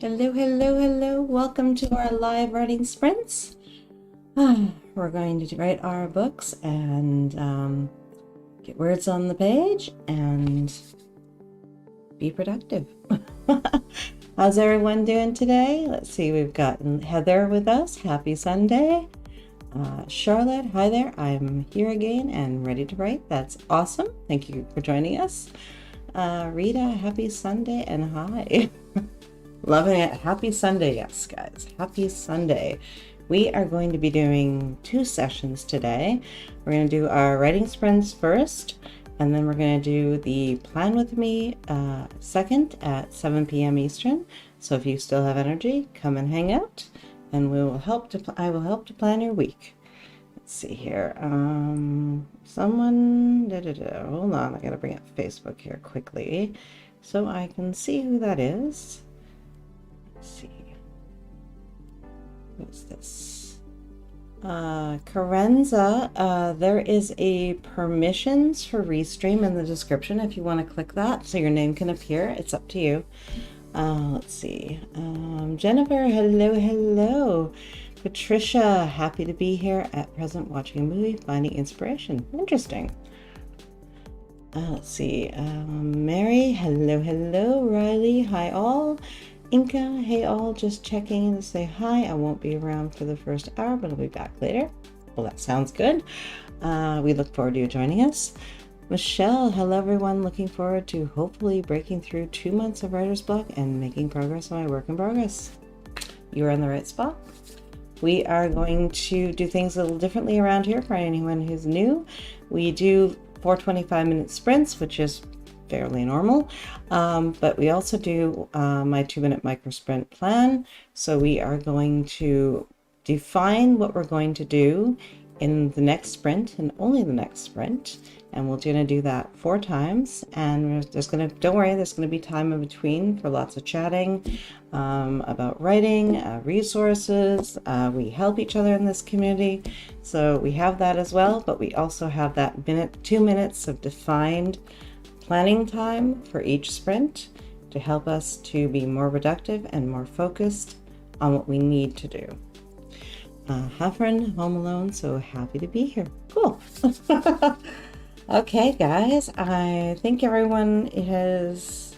Hello, hello, hello. Welcome to our live writing sprints. We're going to write our books and get words on the page and be productive. How's everyone doing today? Let's see, we've got Heather with us. Happy Sunday. Charlotte, hi there. I'm here again and ready to write. That's awesome. Thank you for joining us. Rita, happy Sunday and hi. Loving it. Happy Sunday. Yes, guys. Happy Sunday. We are going to be doing 2 sessions today. We're going to do our writing sprints first, and then we're going to do the plan with me second at 7 p.m. Eastern. So if you still have energy, come and hang out, and I will help to plan your week. Let's see here. Someone. Hold on. I got to bring up Facebook here quickly so I can see who that is. See, what's this? Carenza, there is a permissions for Restream in the description if you want to click that so your name can appear. It's up to you. Let's see. Jennifer, hello, hello. Patricia, happy to be here at present watching a movie, finding inspiration. Interesting. Let's see. Mary, hello, hello. Riley, hi all. Inca, hey all, just checking in to say hi. I won't be around for the first hour, but I'll be back later. Well, that sounds good. We look forward to you joining us. Michelle, hello everyone. Looking forward to hopefully breaking through 2 months of writer's block and making progress on my work in progress. You're in the right spot. We are going to do things a little differently around here for anyone who's new. We do 4 25-minute sprints, which is fairly normal, but we also do my 2-minute micro sprint plan. So we are going to define what we're going to do in the next sprint and only the next sprint, and we're going to do that 4 times. And don't worry, there's going to be time in between for lots of chatting about writing, resources. We help each other in this community, so we have that as well. But we also have that 2 minutes of defined planning time for each sprint to help us to be more productive and more focused on what we need to do. Heffern, home alone, so happy to be here. Cool. Okay, guys, I think everyone is...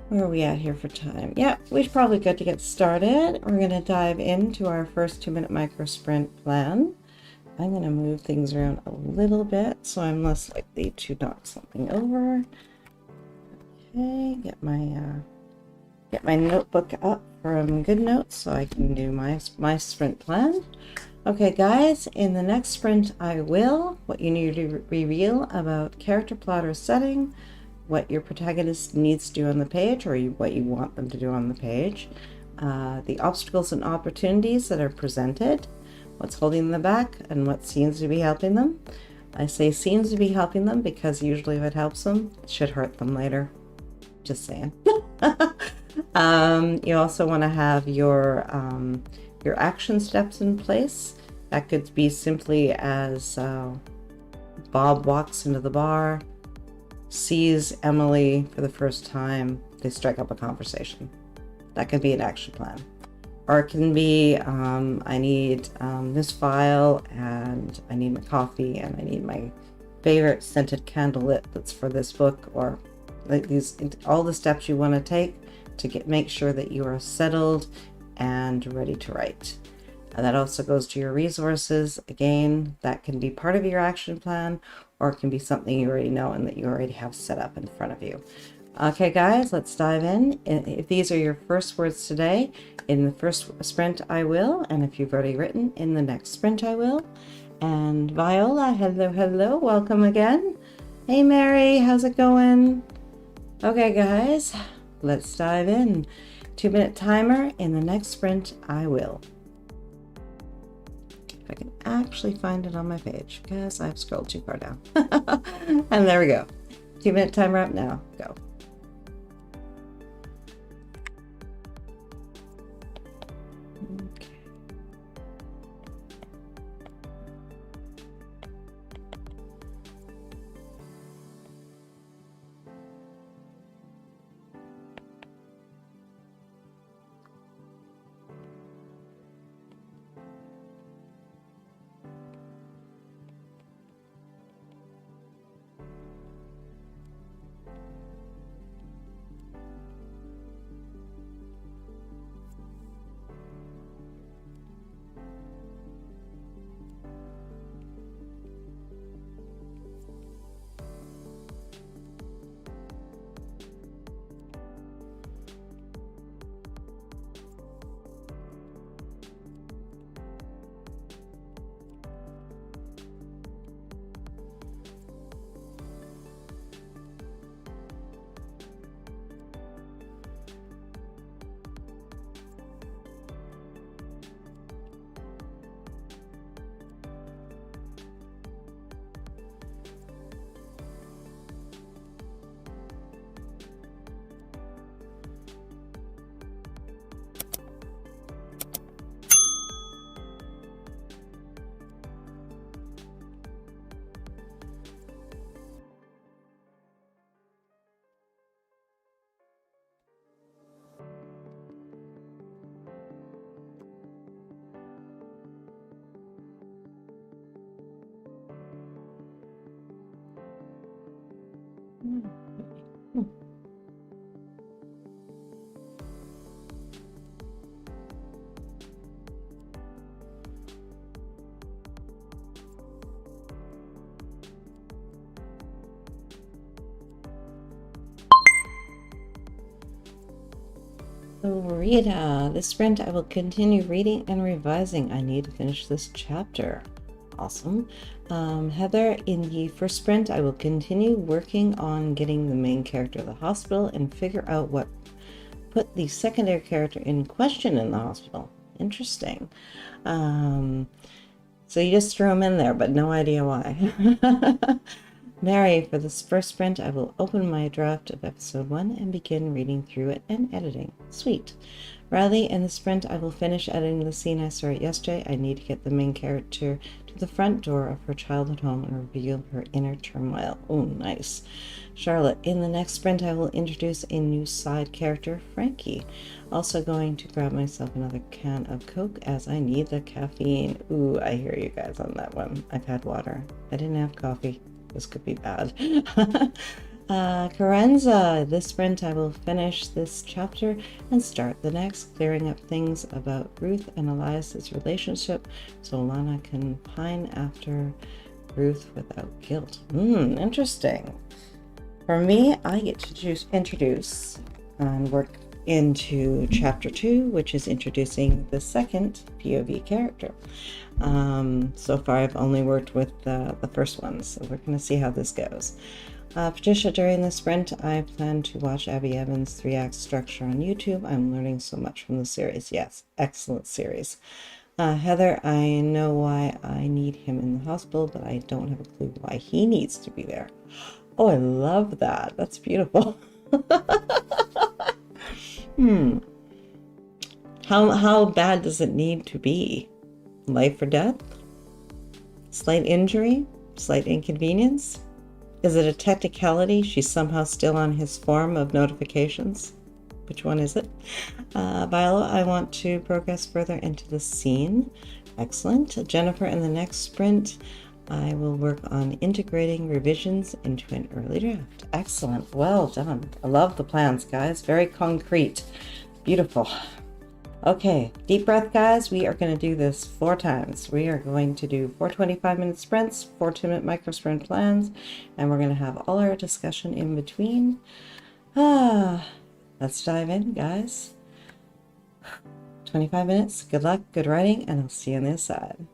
Where are we at here for time? Yeah, we're probably good to get started. We're going to dive into our first 2-minute micro sprint plan. I'm going to move things around a little bit so I'm less likely to knock something over. Okay, get my notebook up from GoodNotes so I can do my sprint plan. Okay, guys, in the next sprint I will what you need to reveal about character, plot, or setting, what your protagonist needs to do on the page or what you want them to do on the page, the obstacles and opportunities that are presented, what's holding them back, and what seems to be helping them. I say seems to be helping them because usually if it helps them, it should hurt them later. Just saying. You also want to have your action steps in place. That could be simply as Bob walks into the bar, sees Emily for the first time, they strike up a conversation. That could be an action plan. Or it can be, I need this file, and I need my coffee, and I need my favorite scented candle lit that's for this book, or like all the steps you want to take to make sure that you are settled and ready to write. And that also goes to your resources. Again, that can be part of your action plan, or it can be something you already know and that you already have set up in front of you. Okay, guys, let's dive in. If these are your first words today, in the first sprint I will, and if you've already written, in the next sprint I will. And Viola, hello, hello, welcome again. Hey Mary, how's it going? Okay, guys, let's dive in. 2-minute timer, in the next sprint I will. If I can actually find it on my page, because I've scrolled too far down. And there we go. 2-minute timer up now, go. Hmm. Rita, this sprint I will continue reading and revising. I need to finish this chapter. Awesome. Heather, in the first sprint, I will continue working on getting the main character to the hospital and figure out what put the secondary character in question in the hospital. Interesting. So you just threw him in there, but no idea why. Mary, for this first sprint, I will open my draft of episode 1 and begin reading through it and editing. Sweet. Riley, in the sprint, I will finish editing the scene I started yesterday. I need to get the main character to the front door of her childhood home and reveal her inner turmoil. Oh, nice. Charlotte, in the next sprint, I will introduce a new side character, Frankie. Also going to grab myself another can of Coke as I need the caffeine. Ooh, I hear you guys on that one. I've had water. I didn't have coffee. This could be bad. Carenza, this sprint I will finish this chapter and start the next, clearing up things about Ruth and Elias's relationship so Lana can pine after Ruth without guilt. Interesting. For me, I get to introduce and work into chapter 2, which is introducing the second POV character. So far I've only worked with the first one, so we're going to see how this goes. Patricia, during the sprint, I plan to watch Abby Evans' 3-act structure on YouTube. I'm learning so much from the series. Yes, excellent series. Heather, I know why I need him in the hospital, but I don't have a clue why he needs to be there. Oh, I love that. That's beautiful. How bad does it need to be? Life or death? Slight injury? Slight inconvenience? Is it a technicality? She's somehow still on his form of notifications? Which one is it? Viola, I want to progress further into the scene. Excellent. Jennifer, in the next sprint, I will work on integrating revisions into an early draft. Excellent. Well done. I love the plans, guys. Very concrete. Beautiful. Okay, deep breath, guys. We are going to do this 4 times. We are going to do 4 25-minute sprints, 4 2-minute micro sprint plans, and we're going to have all our discussion in between. Let's dive in, guys. 25 minutes. Good luck, good writing, and I'll see you on the other side.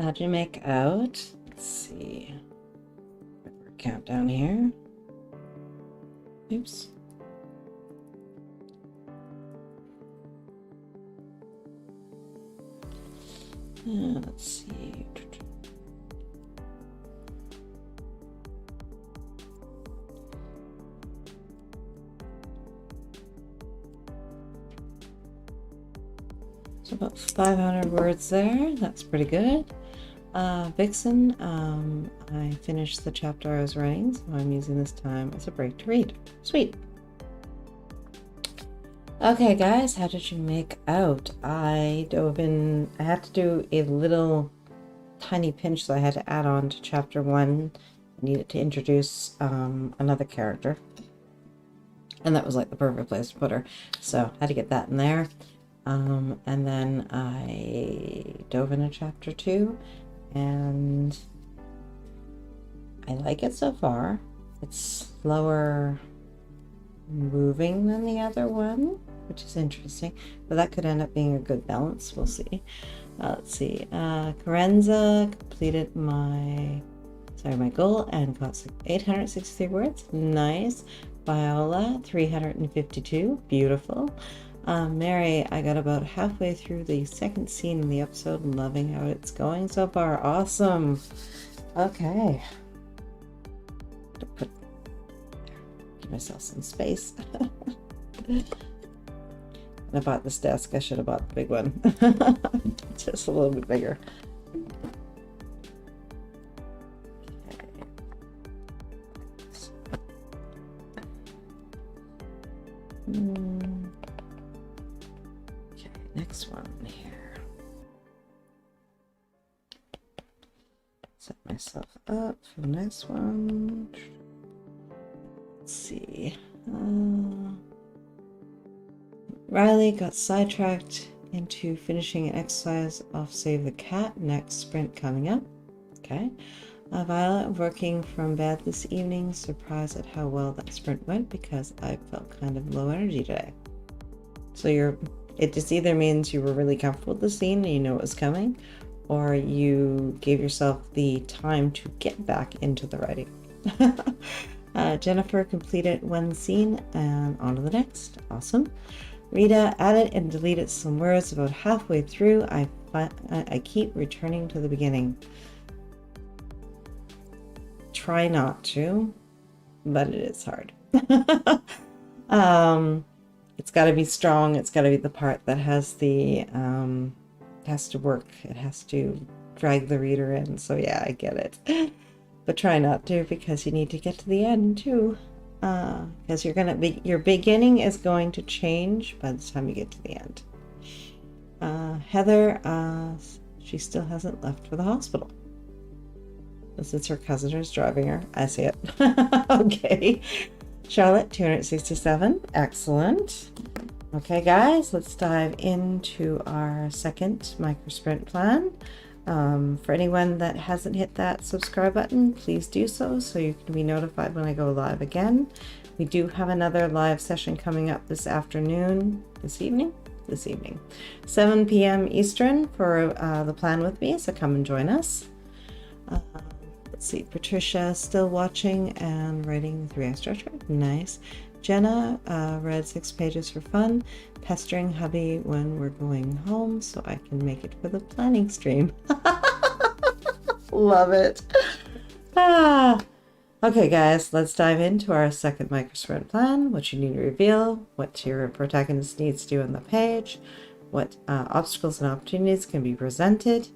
How'd you make out? Let's see. Countdown here. Oops. Let's see. So about 500 words there. That's pretty good. Vixen, I finished the chapter I was writing, so I'm using this time as a break to read. Sweet. Okay, guys, how did you make out? I dove in. I had to do a little tiny pinch, so I had to add on to chapter 1. I needed to introduce another character, and that was like the perfect place to put her. So I had to get that in there. And then I dove into chapter 2, and I like it so far. It's slower moving than the other one, which is interesting, but that could end up being a good balance. We'll see. Let's see. Carenza completed my goal and got 863 words. Nice. Viola, 352. Beautiful. Mary, I got about halfway through the second scene in the episode and loving how it's going so far. Awesome. Okay. Give myself some space. I bought this desk. I should have bought the big one. Just a little bit bigger. Okay, next one here. Set myself up for the next one. Let's see. Riley got sidetracked into finishing an exercise off Save the Cat. Next sprint coming up. Okay. Violet, working from bed this evening. Surprised at how well that sprint went because I felt kind of low energy today. So it just either means you were really comfortable with the scene and you know it was coming, or you gave yourself the time to get back into the writing. Jennifer completed one scene and on to the next. Awesome. Rita added and deleted some words about halfway through. I keep returning to the beginning. Try not to, but it is hard. It's got to be strong. It's got to be the part that has to work. It has to drag the reader in. So yeah, I get it. But try not to, because you need to get to the end too. Because your beginning is going to change by the time you get to the end. Heather, she still hasn't left for the hospital. This is her cousin who's driving her. I see it. Okay. Charlotte, 267. Excellent. Okay, guys, let's dive into our second microsprint plan. For anyone that hasn't hit that subscribe button, please do so you can be notified when I go live again. We do have another live session coming up this evening, 7 p.m. Eastern for the plan with me, so come and join us. Let's see, Patricia still watching and writing the 3-act structure. Nice. Jenna read 6 pages for fun, pestering hubby when we're going home so I can make it for the planning stream. Love it. Okay, guys, let's dive into our second microsprint plan. What you need to reveal, what your protagonist needs to do on the page, what obstacles and opportunities can be presented,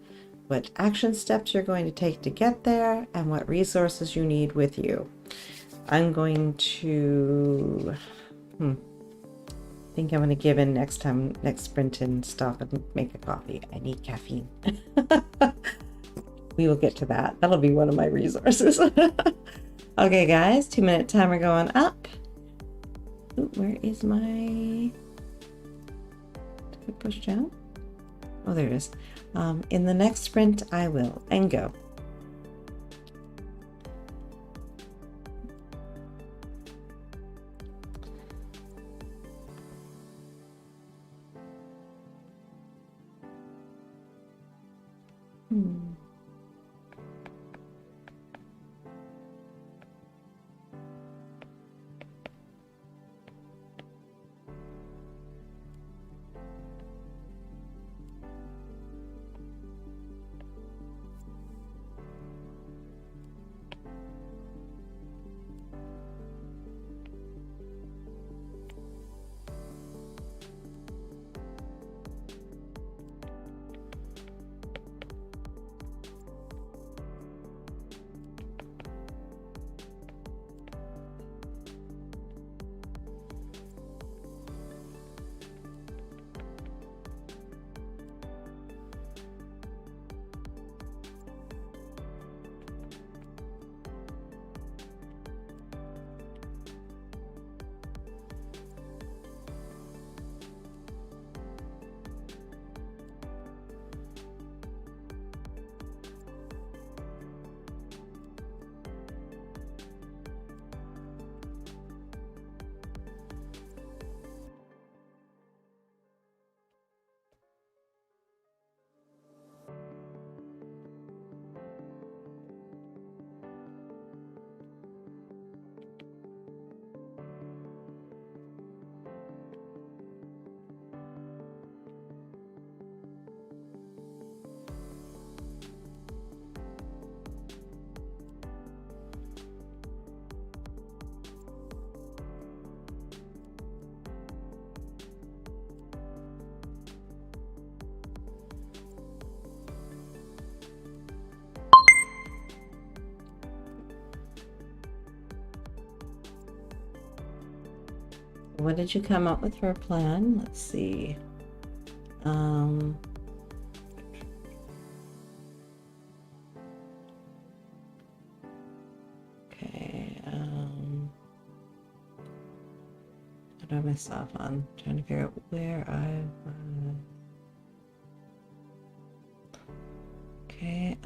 what action steps you're going to take to get there, and what resources you need with you. I'm going to think I'm going to give in next sprint and stop and make a coffee. I need caffeine. We will get to that. That'll be one of my resources. Okay, guys, 2-minute timer going up. Ooh, where is my... Did I push down? Oh, there it is. In the next sprint, I will. And go. what did you come up with for a plan? Let's see. Okay. What do I myself on? Trying to figure out where I've. Okay.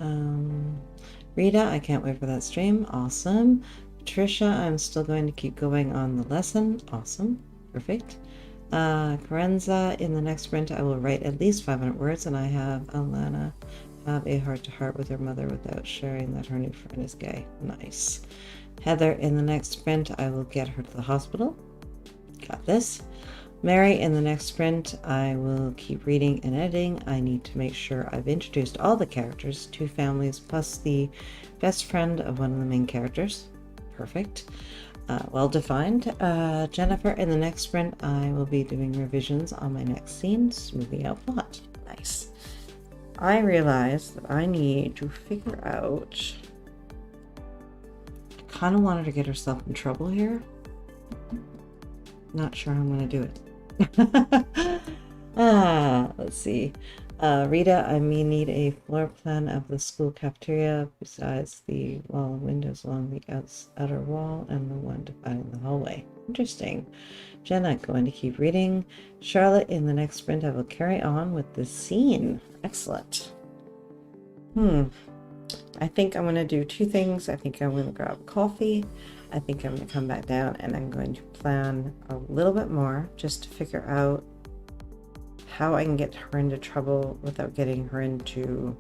Rita, I can't wait for that stream. Awesome. Patricia, I'm still going to keep going on the lesson. Awesome. Perfect. Karenza, in the next sprint, I will write at least 500 words, and I have Alana have a heart-to-heart with her mother without sharing that her new friend is gay. Nice. Heather, in the next sprint, I will get her to the hospital. Got this. Mary, in the next sprint, I will keep reading and editing. I need to make sure I've introduced all the characters, 2 families, plus the best friend of one of the main characters. Perfect. Well defined. Jennifer, in the next sprint, I will be doing revisions on my next scene, smoothing out plot. Nice. I realized that I need to figure out. I kind of want her to get herself in trouble here. Not sure how I'm going to do it. Let's see. Rita, I may need a floor plan of the school cafeteria besides the wall of windows along the outer wall and the one dividing the hallway. Interesting. Jenna, going to keep reading. Charlotte, in the next sprint, I will carry on with the scene. Excellent. I think I'm going to do 2 things. I think I'm going to grab coffee. I think I'm going to come back down and I'm going to plan a little bit more just to figure out how I can get her into trouble without getting her into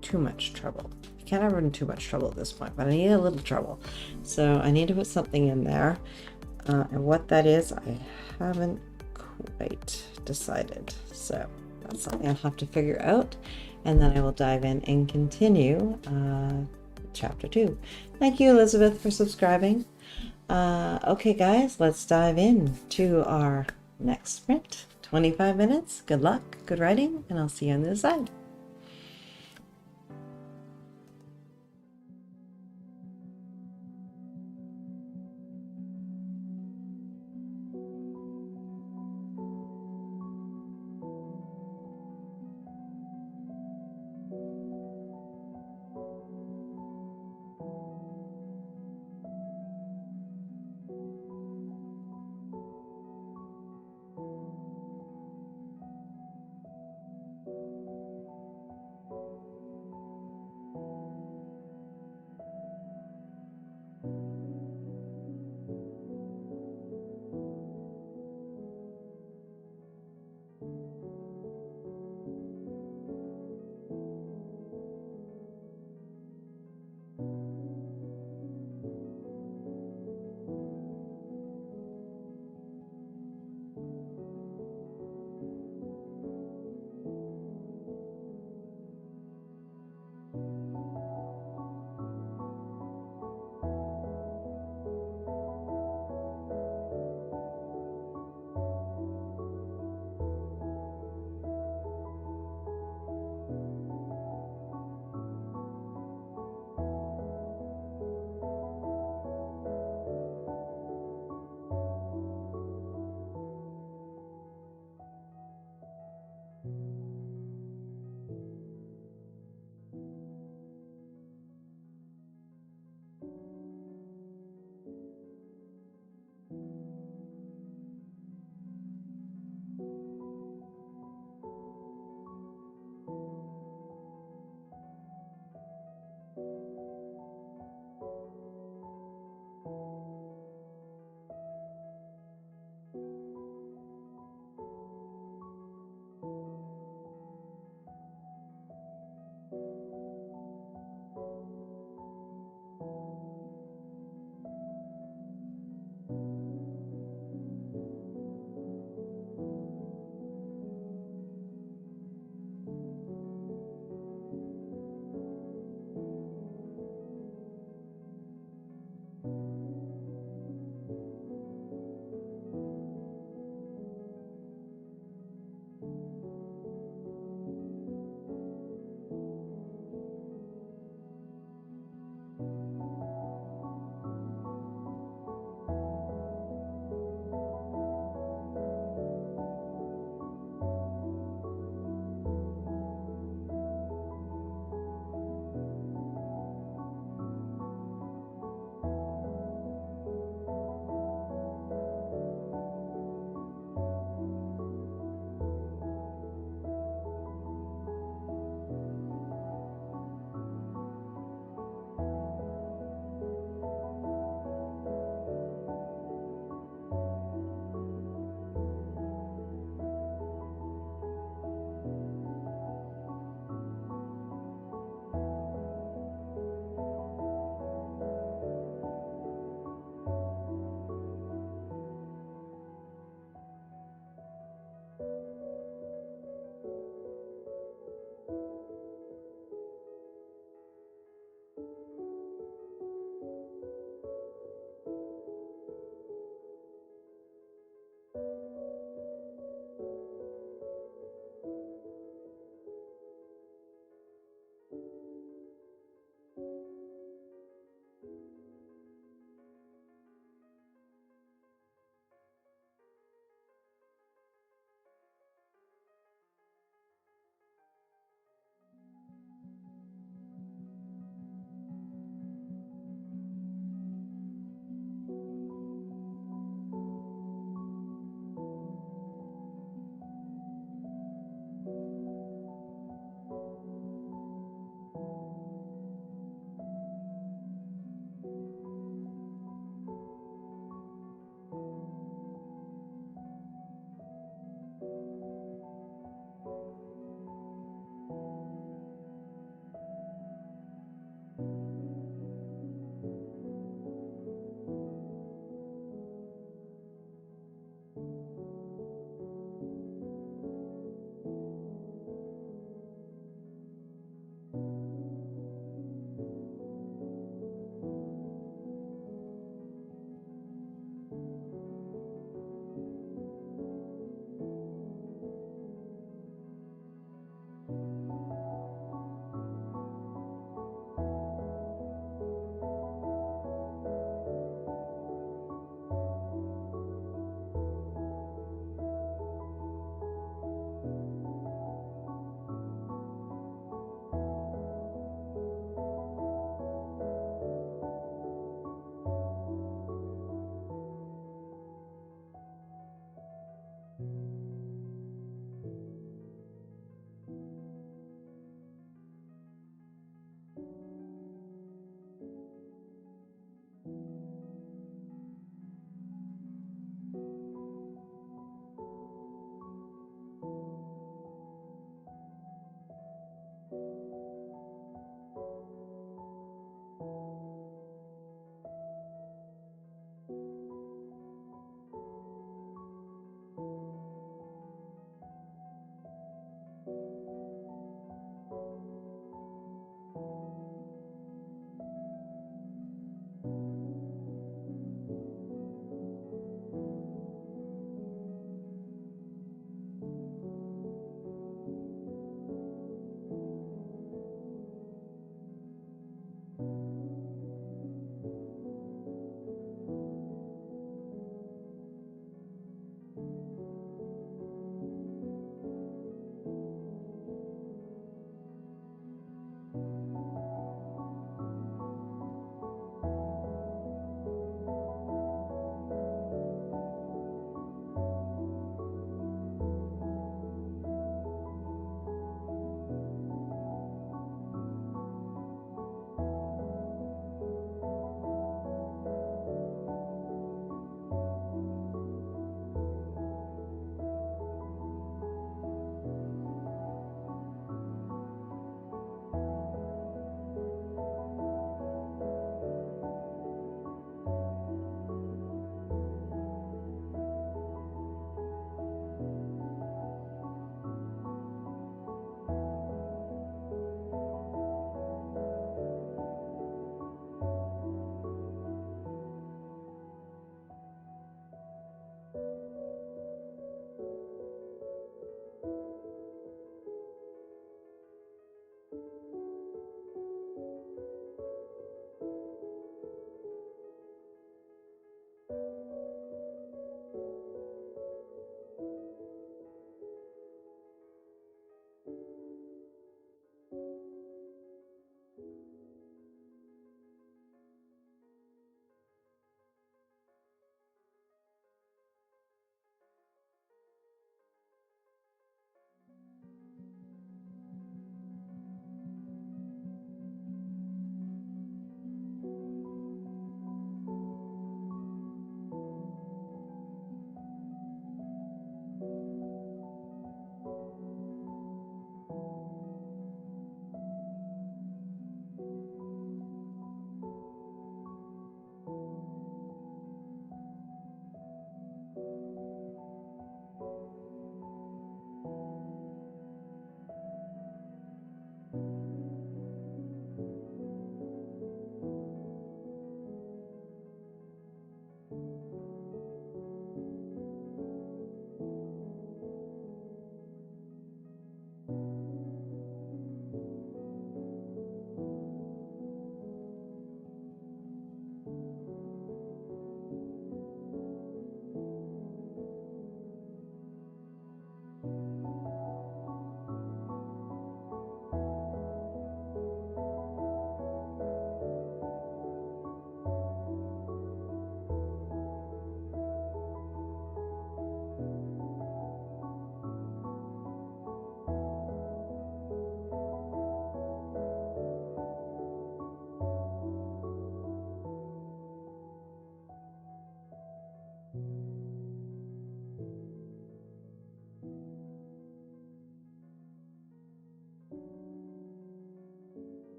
too much trouble. I can't have her in too much trouble at this point, but I need a little trouble. So I need to put something in there. And what that is, I haven't quite decided. So that's something I'll have to figure out. And then I will dive in and continue chapter 2. Thank you, Elizabeth, for subscribing. Okay, guys, let's dive in to our next sprint. 25 minutes. Good luck, good writing, and I'll see you on the other side.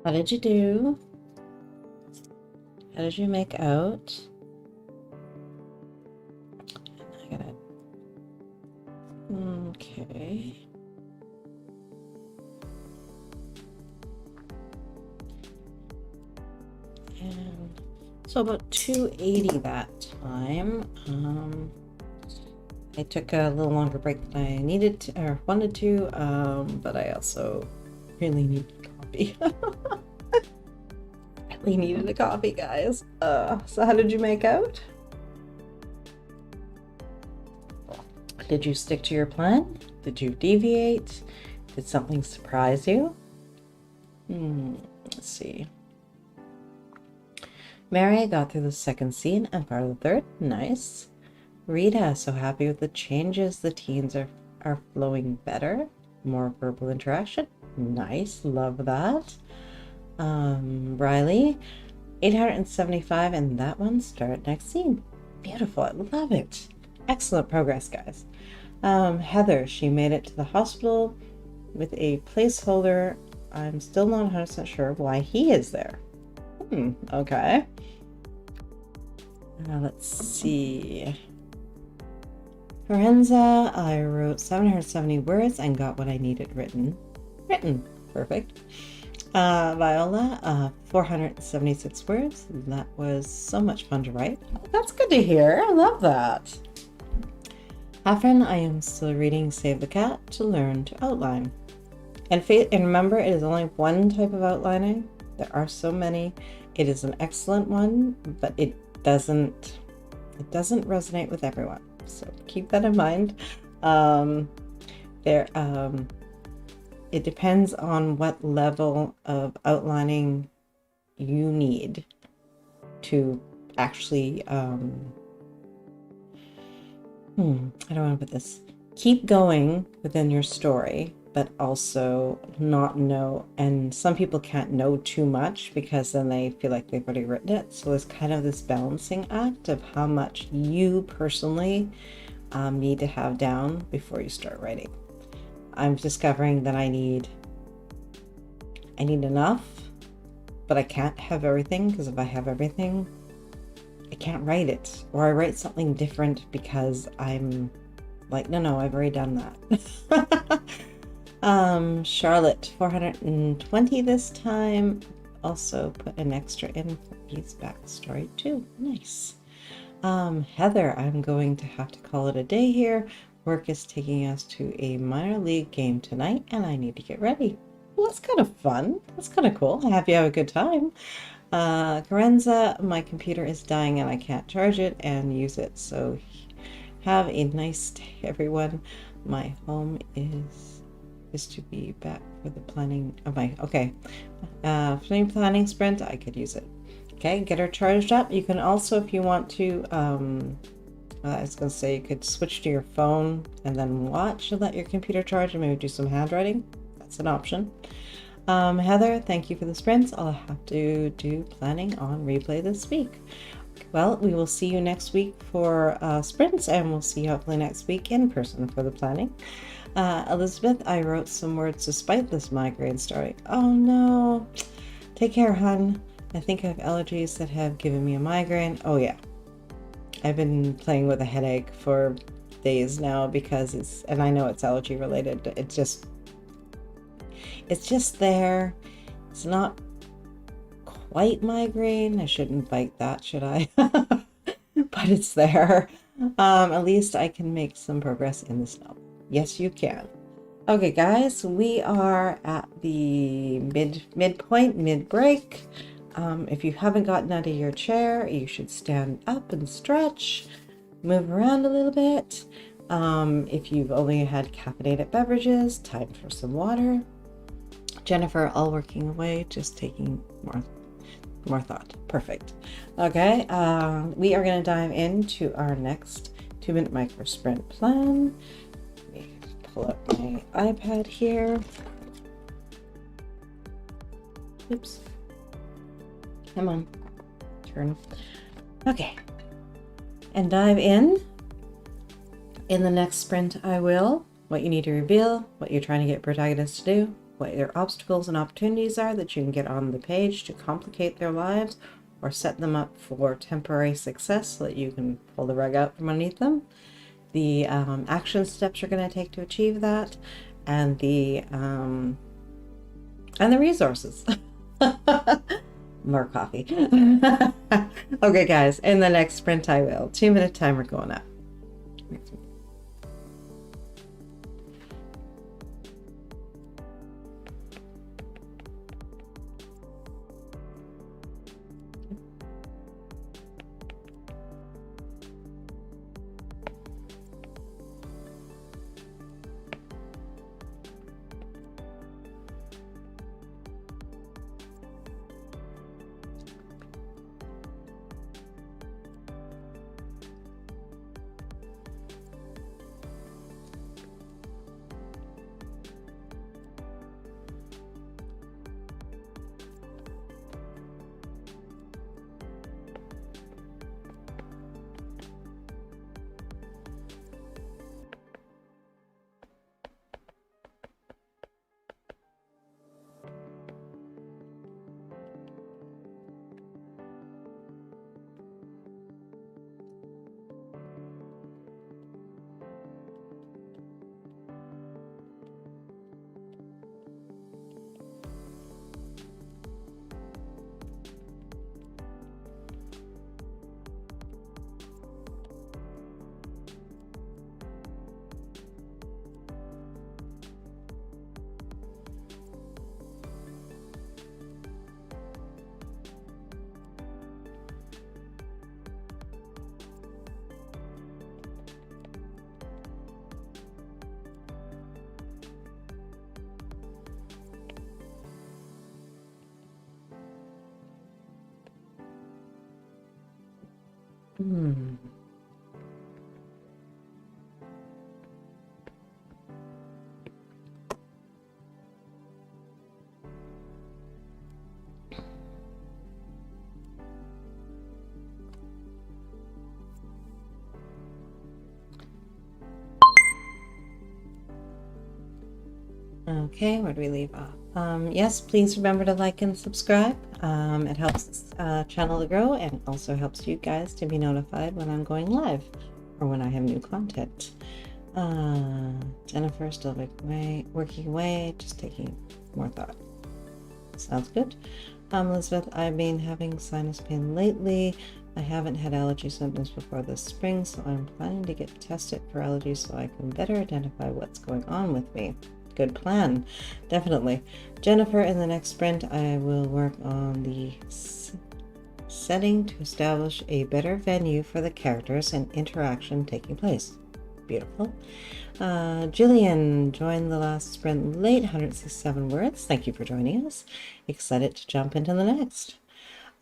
How did you do? How did you make out? I got it. Okay. And so about 280 that time. I took a little longer break than I needed to, or wanted to, but I also really needed coffee. Really needed a coffee, guys. So how did you make out? Did you stick to your plan? Did you deviate? Did something surprise you? Let's see. Mary got through the second scene and part of the third. Nice. Rita, so happy with the changes. The teens are flowing better. More verbal interaction. Nice. Love that. Riley, 875, and that one start next scene. Beautiful. I love it. Excellent progress, guys. Heather, she made it to the hospital with a placeholder. I'm still not 100% sure why he is there. Okay. Let's see. Lorenza, I wrote 770 words and got what I needed written. Perfect. Viola, 476 words. That was so much fun to write. That's good to hear. I love that. Afrin, I am still reading Save the Cat to learn to outline. And remember, it is only one type of outlining. There are so many. It is an excellent one, but it doesn't resonate with everyone. So keep that in mind. It depends on what level of outlining you need to actually, I don't want to put this, keep going within your story, but also not know, and some people can't know too much because then they feel like they've already written it. So it's kind of this balancing act of how much you personally need to have down before you start writing. I'm discovering that I need enough, but I can't have everything, because if I have everything, I can't write it, or I write something different because I'm like, no, I've already done that. Charlotte, 420 this time. Also put an extra in for his backstory too. Nice. Heather, I'm going to have to call it a day here. Work is taking us to a minor league game tonight, and I need to get ready. Well, that's kind of fun. That's kind of cool. I hope you have a good time. Carenza, my computer is dying and I can't charge it and use it. So have a nice day, everyone. My home is to be back for the planning of my, okay. Planning sprint, I could use it. Okay, get her charged up. You can also, if you want to, I was going to say you could switch to your phone and then watch and let your computer charge and maybe do some handwriting. That's an option. Heather, thank you for the sprints. I'll have to do planning on replay this week. Well, we will see you next week for sprints, and we'll see you hopefully next week in person for the planning. Elizabeth, I wrote some words despite this migraine starting. Oh no. Take care, hun. I think I have allergies that have given me a migraine. Oh yeah. I've been playing with a headache for days now because and I know it's allergy related. It's just there. It's not quite migraine. I shouldn't bite that, should I? But it's there. At least I can make some progress in the snow. Yes, you can. Okay, guys, we are at the midpoint, mid-break. If you haven't gotten out of your chair, you should stand up and stretch, move around a little bit. If you've only had caffeinated beverages, time for some water. Jennifer, all working away, just taking more thought. Perfect. Okay, we are going to dive into our next 2-minute micro sprint plan. Let me pull up my iPad here. Oops. Come on, turn. Okay, and dive in. In the next sprint, I will. What you need to reveal, what you're trying to get protagonist to do, what your obstacles and opportunities are that you can get on the page to complicate their lives or set them up for temporary success so that you can pull the rug out from underneath them, the action steps you're going to take to achieve that, and the resources. More coffee. Okay, guys, in the next sprint I will. 2-minute timer going up. Okay, where do we leave off? Yes, please remember to like and subscribe. It helps this channel to grow, and also helps you guys to be notified when I'm going live or when I have new content. Jennifer still working away, just taking more thought. Sounds good. Elizabeth, I've been having sinus pain lately. I haven't had allergy symptoms before this spring, so I'm planning to get tested for allergies so I can better identify what's going on with me. Good plan, definitely. Jennifer, in the next sprint, I will work on the setting to establish a better venue for the characters and interaction taking place. Beautiful. Jillian joined the last sprint late, 167 words. Thank you for joining us. Excited to jump into the next.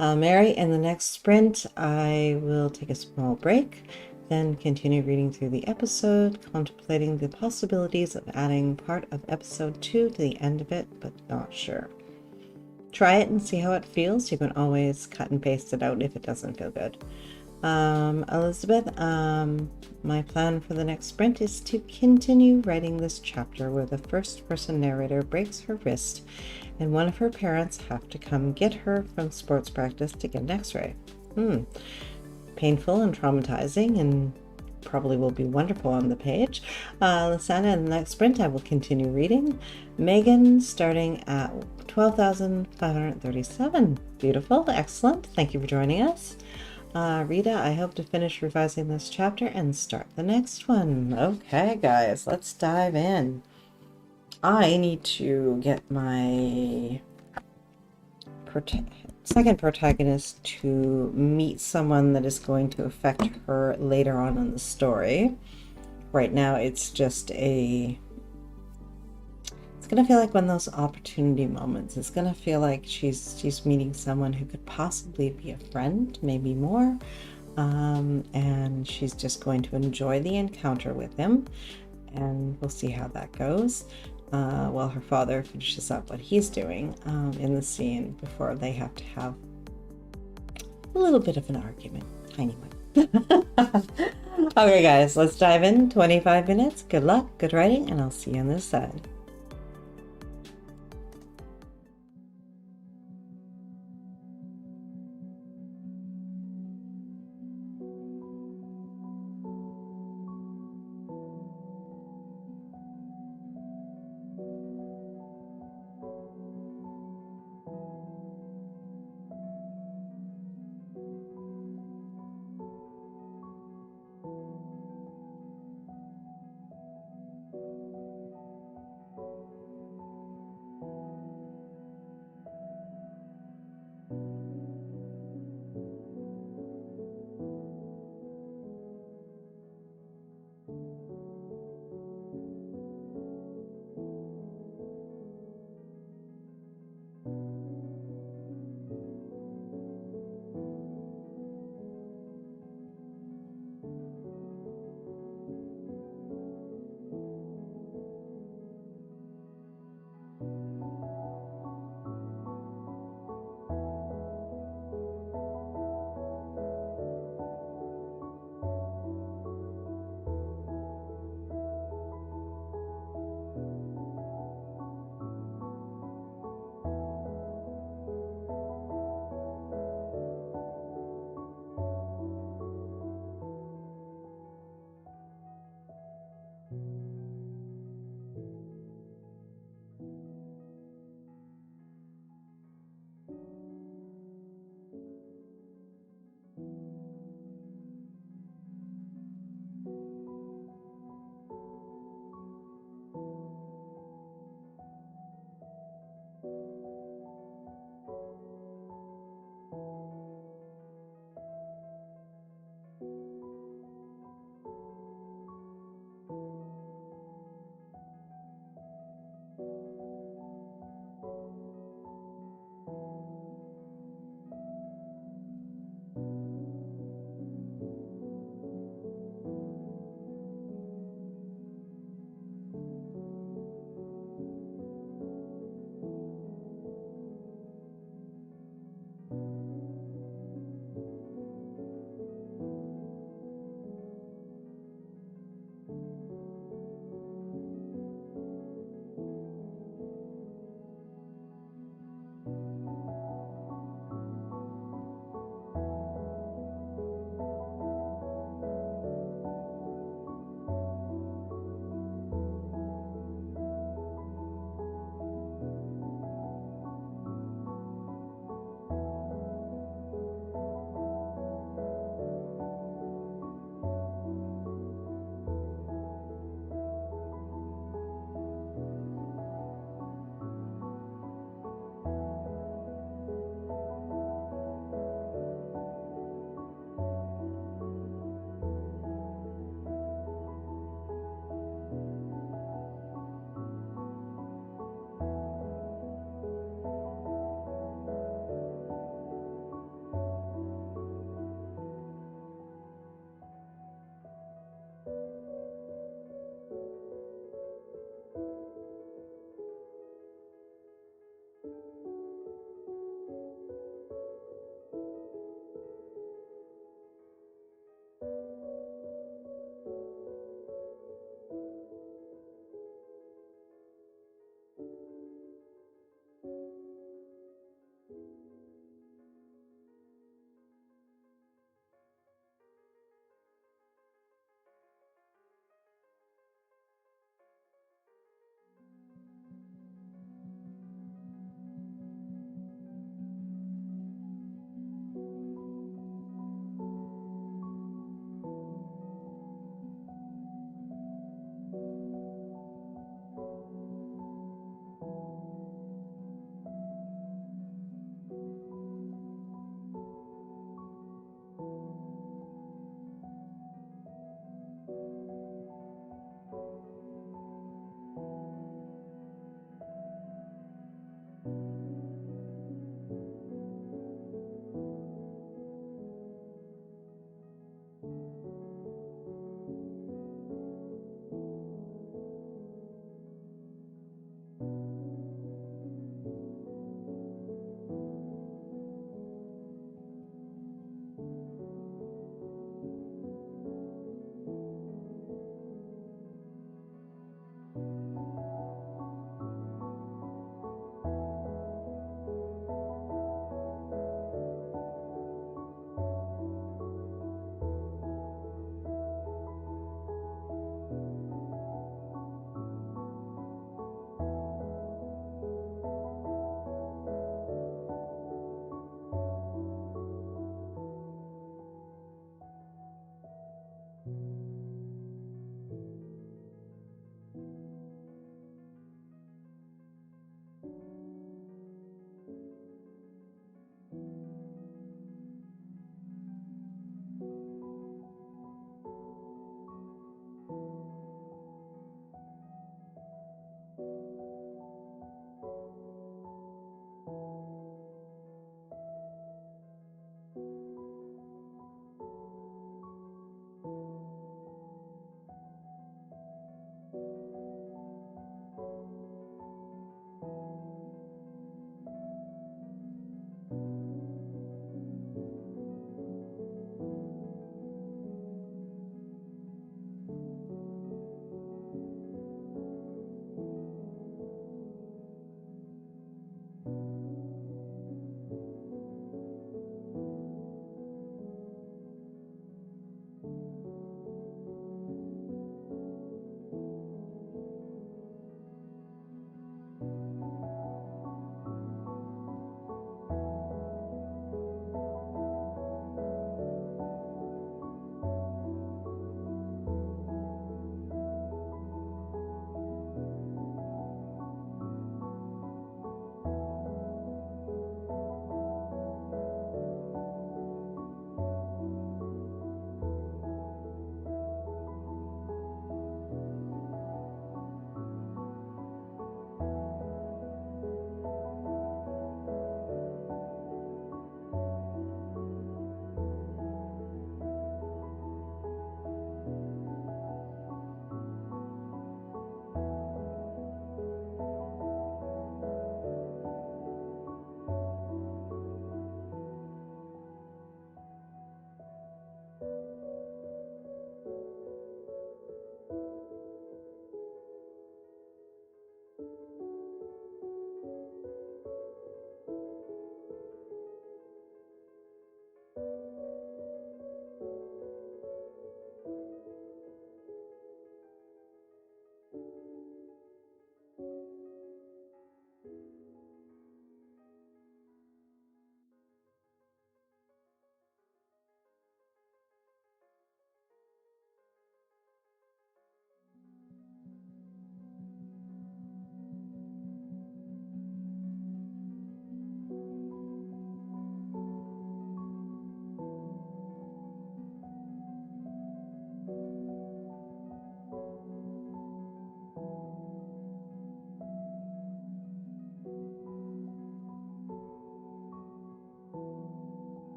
Mary, in the next sprint, I will take a small break, then continue reading through the episode, contemplating the possibilities of adding part of episode 2 to the end of it, but not sure. Try it and see how it feels. You can always cut and paste it out if it doesn't feel good. Elizabeth, my plan for the next sprint is to continue writing this chapter where the first person narrator breaks her wrist and one of her parents have to come get her from sports practice to get an x-ray. Painful and traumatizing, and probably will be wonderful on the page. Lysana, in the next sprint, I will continue reading. Megan, starting at 12,537. Beautiful, excellent. Thank you for joining us. Rita, I hope to finish revising this chapter and start the next one. Okay, guys, let's dive in. I need to get my second protagonist to meet someone that is going to affect her later on in the story. Right now, it's just it's gonna feel like one of those opportunity moments. It's gonna feel like she's meeting someone who could possibly be a friend, maybe more, and she's just going to enjoy the encounter with him, and we'll see how that goes. While her father finishes up what he's doing in the scene before they have to have a little bit of an argument. Tiny one. Okay, guys, let's dive in. 25 minutes. Good luck, good writing, and I'll see you on this side.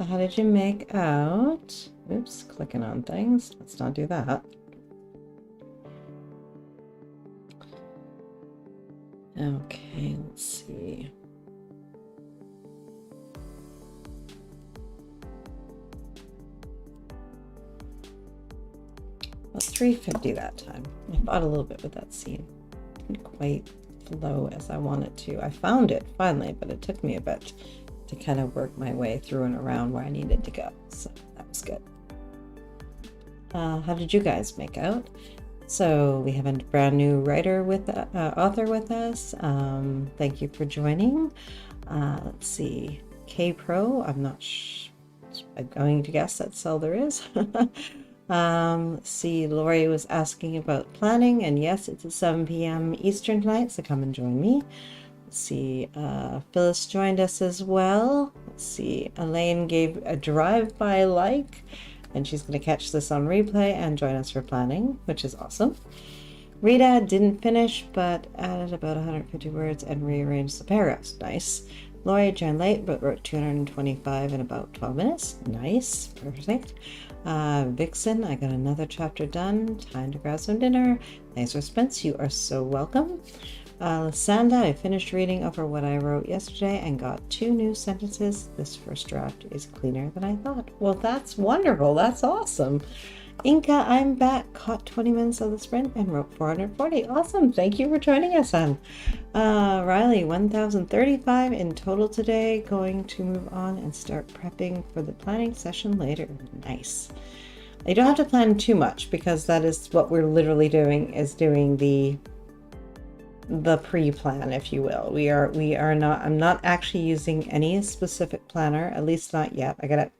How did you make out? Oops, clicking on things. Let's not do that. Okay, let's see. Well, 350 that time. I fought a little bit with that scene. Didn't quite flow as I wanted to. I found it finally, but it took me a bit to kind of work my way through and around where I needed to go. So that was good. How did you guys make out? So we have a brand new writer with author with us. Thank you for joining. Let's see, K Pro. I'm going to guess that's all there is. Let's see, Lori was asking about planning, and yes, it's at 7 p.m. Eastern tonight, so come and join me. Let's see, Phyllis joined us as well. Let's see, Elaine gave a drive-by like, and she's going to catch this on replay and join us for planning, which is awesome. Rita didn't finish, but added about 150 words and rearranged the paragraphs. Nice. Lori joined late, but wrote 225 in about 12 minutes. Nice. Perfect. Vixen, I got another chapter done. Time to grab some dinner. Thanks for Spence. You are so welcome. Lysanda, I finished reading over what I wrote yesterday and got 2 new sentences. This first draft is cleaner than I thought. Well, that's wonderful. That's awesome. Inca, I'm back. Caught 20 minutes of the sprint and wrote 440. Awesome. Thank you for joining us, hon. Riley, 1035 in total today. Going to move on and start prepping for the planning session later. Nice. You don't have to plan too much because that is what we're literally doing, is doing the pre-plan, if you will. I'm not actually using any specific planner, at least not yet. I don't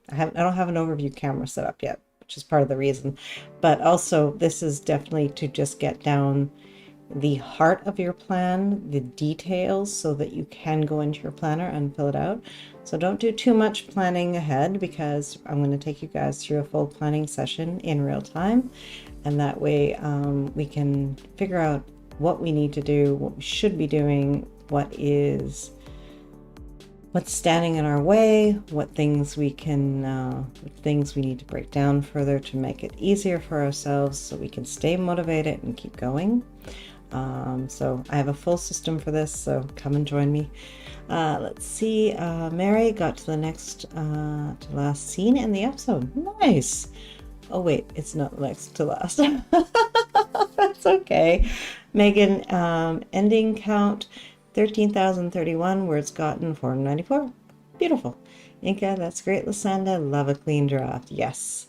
have an overview camera set up yet, which is part of the reason. But also, this is definitely to just get down the heart of your plan, the details, so that you can go into your planner and fill it out. So don't do too much planning ahead, because I'm going to take you guys through a full planning session in real time. And that way we can figure out what we need to do, what we should be doing, what's standing in our way, what things we need to break down further to make it easier for ourselves so we can stay motivated and keep going. So I have a full system for this, so come and join me. Let's see, Mary got to the to last scene in the episode. Nice. Oh wait, it's not next to last. That's okay. Megan, ending count 13,031, words gotten 494. Beautiful. Inca, that's great. Lysanda, love a clean draft. Yes.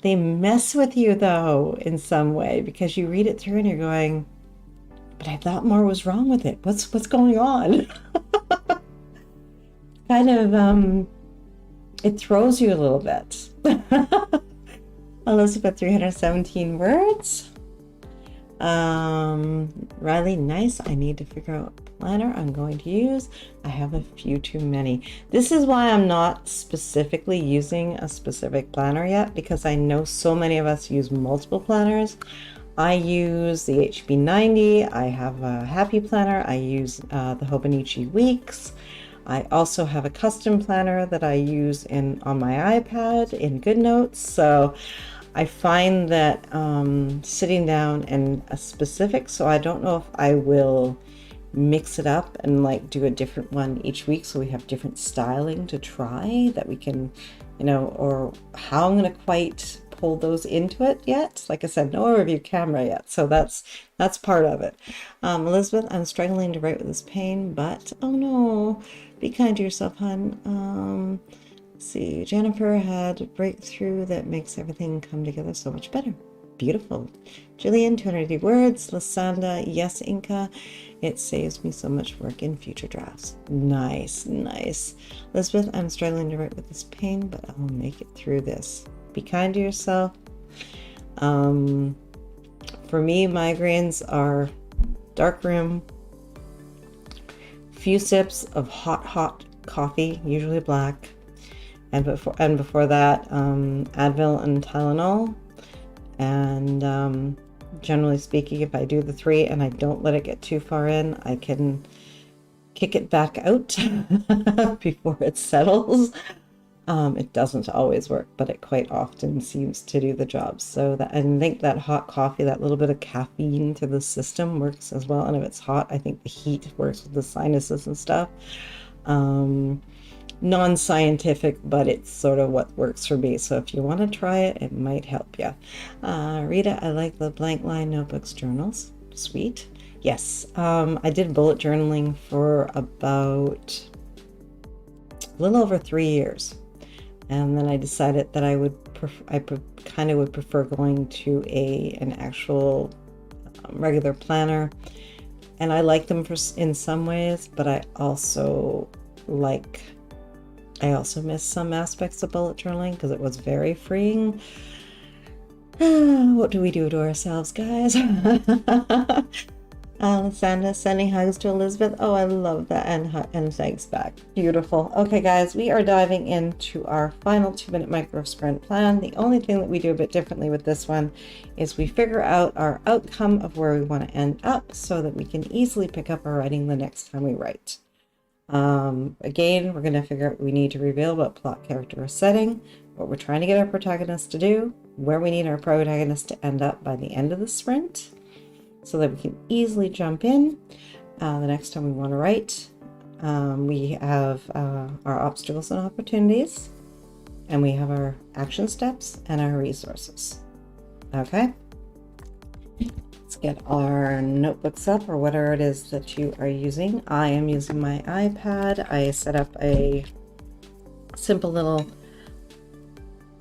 They mess with you though in some way, because you read it through and you're going, but I thought more was wrong with it. What's going on? Kind of it throws you a little bit. Elizabeth, 317 words. Riley, nice. I need to figure out what planner I'm going to use. I have a few too many. This is why I'm not specifically using a specific planner yet, because I know so many of us use multiple planners. I use the HB90. I have a Happy Planner. I use the Hobonichi Weeks. I also have a custom planner that I use on my iPad in GoodNotes. So I find that sitting down and a specific, so I don't know if I will mix it up and like do a different one each week, so we have different styling to try that we can, or how I'm going to quite pull those into it yet. Like I said, no overview camera yet, so that's part of it. Elizabeth, I'm struggling to write with this pain, but oh no, be kind to yourself, hon. Let's see, Jennifer had a breakthrough that makes everything come together so much better. Beautiful. Jillian, 280 words. Lysanda, yes, Inca. It saves me so much work in future drafts. Nice, nice. Elizabeth, I'm struggling to write with this pain, but I will make it through this. Be kind to yourself. For me, migraines are dark room, few sips of hot coffee, usually black, and before that, Advil and Tylenol. And generally speaking, if I do the 3 and I don't let it get too far in, I can kick it back out before it settles. It doesn't always work, but it quite often seems to do the job. So that, I think that hot coffee, that little bit of caffeine to the system works as well. And if it's hot, I think the heat works with the sinuses and stuff. Non-scientific, but it's sort of what works for me. So if you want to try it, it might help you. Rita, I like the blank line notebooks journals. Sweet. Yes. I did bullet journaling for about a little over 3 years. And then I decided that I kind of would prefer going to an actual regular planner. And I like them in some ways, but I also miss some aspects of bullet journaling because it was very freeing. What do we do to ourselves, guys? Sandra sending hugs to Elizabeth. Oh, I love that. And thanks back. Beautiful. Okay, guys, we are diving into our final 2-minute micro sprint plan. The only thing that we do a bit differently with this one is we figure out our outcome of where we want to end up so that we can easily pick up our writing the next time we write. Again, we're going to figure out what we need to reveal about plot, character, or setting, what we're trying to get our protagonist to do, where we need our protagonist to end up by the end of the sprint, so that we can easily jump in the next time we want to write. We have our obstacles and opportunities, and we have our action steps and our resources. Okay, let's get our notebooks up, or whatever it is that you are using. I am using my iPad. I set up a simple little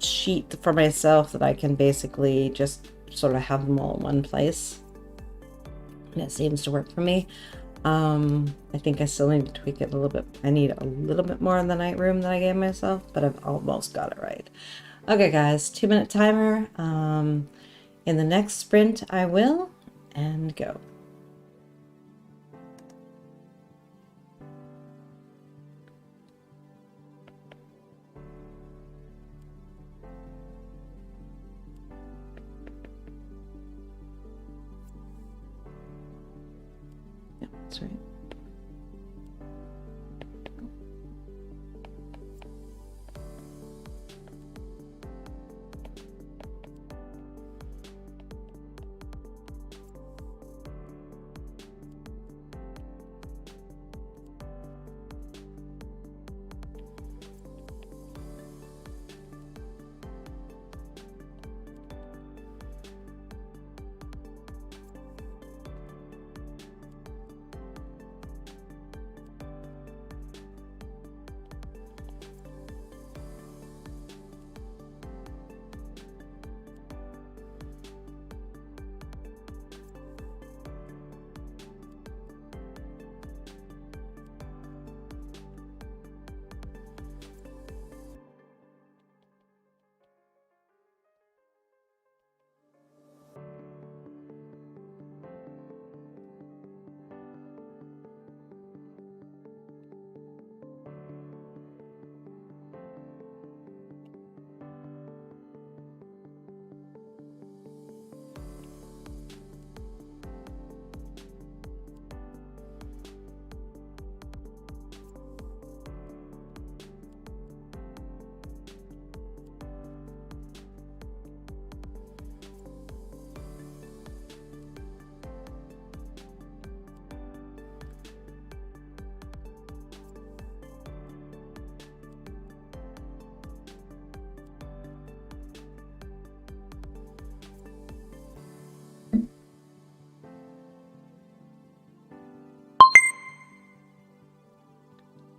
sheet for myself that I can basically just sort of have them all in one place. And it seems to work for me. I think I still need to tweak it a little bit. I need a little bit more in the night room that I gave myself, but I've almost got it right. Okay, guys, 2-minute timer. In the next sprint, I will, and go. That's right.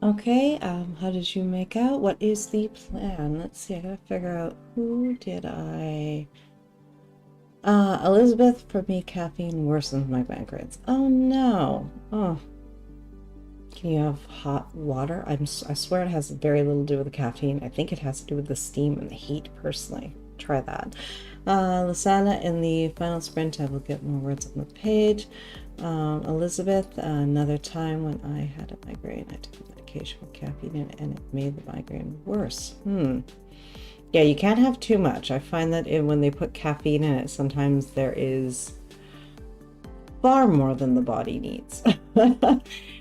Okay, how did you make out? What is the plan? Let's see, I gotta figure out who did I... Elizabeth, for me, caffeine worsens my migraines. Oh no. Oh. Can you have hot water? I swear it has very little to do with the caffeine. I think it has to do with the steam and the heat, personally. Try that. Lasana, in the final sprint, I will get more words on the page. Elizabeth, another time when I had a migraine, I took medication with caffeine in it, and it made the migraine worse. Yeah, you can't have too much. I find that when they put caffeine in it, sometimes there is far more than the body needs.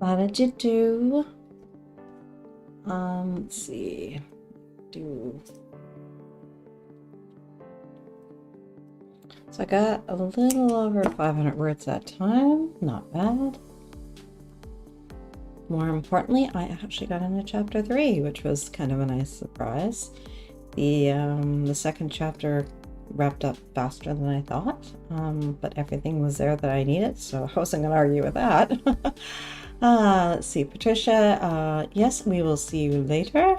How did you do? Let's see. So I got a little over 500 words that time. Not bad. More importantly, I actually got into chapter 3, which was kind of a nice surprise. The second chapter wrapped up faster than I thought, but everything was there that I needed, so I wasn't going to argue with that. Let's see, Patricia, yes, we will see you later.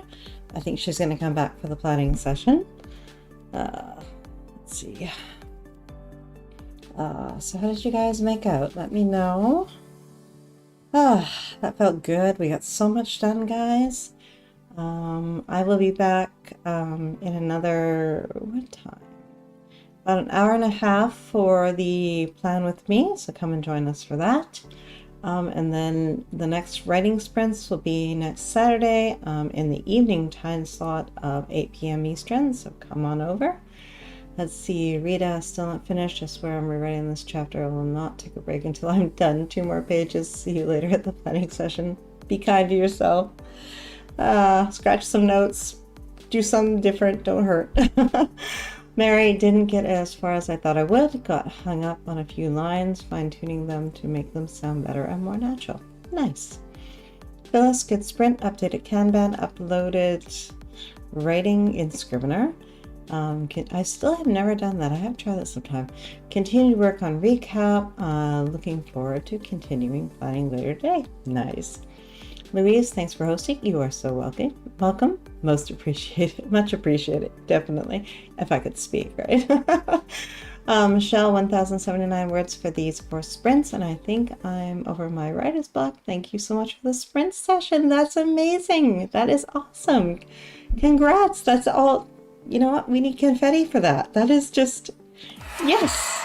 I think she's going to come back for the planning session. Let's see. So how did you guys make out? Let me know. That felt good. We got so much done, guys. I will be back in another, what time? About an hour and a half for the plan with me, so come and join us for that. And then the next writing sprints will be next Saturday in the evening time slot of 8 p.m. Eastern, so come on over. Let's see, Rita, still not finished. I swear I'm rewriting this chapter. I will not take a break until I'm done. 2 more pages. See you later at the planning session. Be kind to yourself. Scratch some notes. Do something different. Don't hurt. Mary, didn't get as far as I thought I would. Got hung up on a few lines, fine-tuning them to make them sound better and more natural. Nice. Phyllis, good sprint. Updated Kanban. Uploaded writing in Scrivener. I still have never done that. I have to try that sometime. Continue to work on recap. Looking forward to continuing planning later today. Nice. Louise, thanks for hosting. You are so welcome. Welcome. Most appreciated. Much appreciated. Definitely. If I could speak, right? Michelle, 1,079 words for these 4 sprints, and I think I'm over my writer's block. Thank you so much for the sprint session. That's amazing. That is awesome. Congrats. That's all. You know what? We need confetti for that. That is just, yes.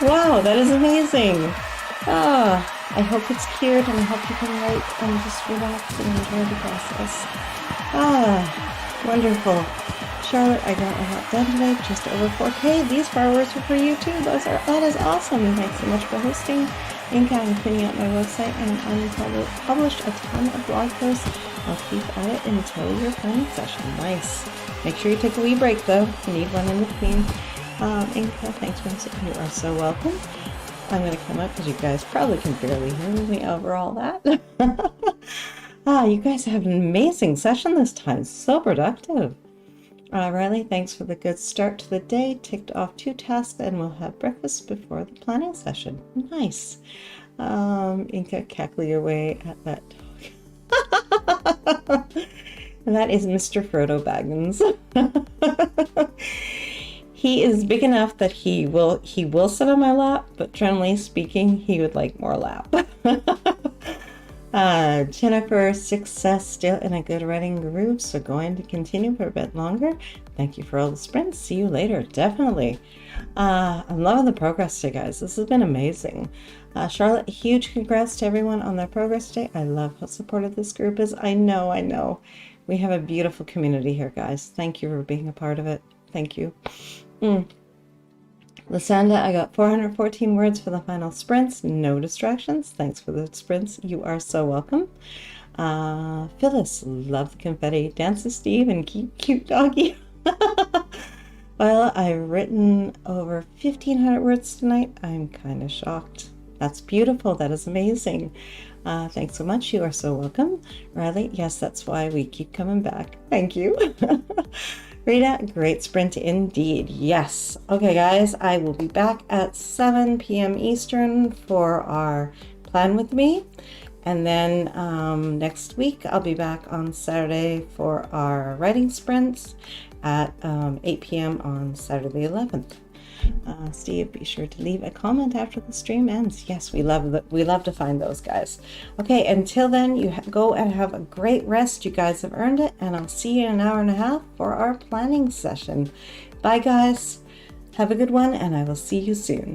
Wow, that is amazing. I hope it's cured, and I hope you can write and just relax and enjoy the process. Wonderful. Charlotte, I got a lot done today, just over 4K. These fireworks are for you too. That is awesome. Thanks so much for hosting. Inca, I'm cleaning out my website and unpublished a ton of blog posts. I'll keep at it until your planning session. Nice. Make sure you take a wee break though. You need one in between. Inca, thanks, Vincent. You are so welcome. I'm going to come up because you guys probably can barely hear me over all that. You guys have an amazing session this time. So productive. Riley, thanks for the good start to the day. Ticked off 2 tasks and we'll have breakfast before the planning session. Nice. Inca, cackle your way at that dog. And that is Mr. Frodo Baggins. He is big enough that he will sit on my lap, but generally speaking, he would like more lap. Jennifer, success still in a good writing groove, so going to continue for a bit longer. Thank you for all the sprints. See you later. Definitely. I'm loving the progress today, guys. This has been amazing. Charlotte, huge congrats to everyone on their progress today. I love how supportive this group is. I know. We have a beautiful community here, guys. Thank you for being a part of it. Thank you. Lysanda, I got 414 words for the final sprints. No distractions. Thanks for the sprints. You are so welcome. Phyllis, love the confetti. Dance to Steve and keep cute doggy. Well, I've written over 1,500 words tonight. I'm kind of shocked. That's beautiful. That is amazing. Thanks so much. You are so welcome. Riley, yes, that's why we keep coming back. Thank you. Rita, great sprint indeed. Yes. Okay, guys, I will be back at 7 p.m. Eastern for our plan with me. And then next week, I'll be back on Saturday for our writing sprints at 8 p.m. on Saturday 11th. Steve, be sure to leave a comment after the stream ends. Yes, we love to find those, guys. Okay, until then, you go and have a great rest. You guys have earned it, and I'll see you in an hour and a half for our planning session. Bye, guys. Have a good one, and I will see you soon.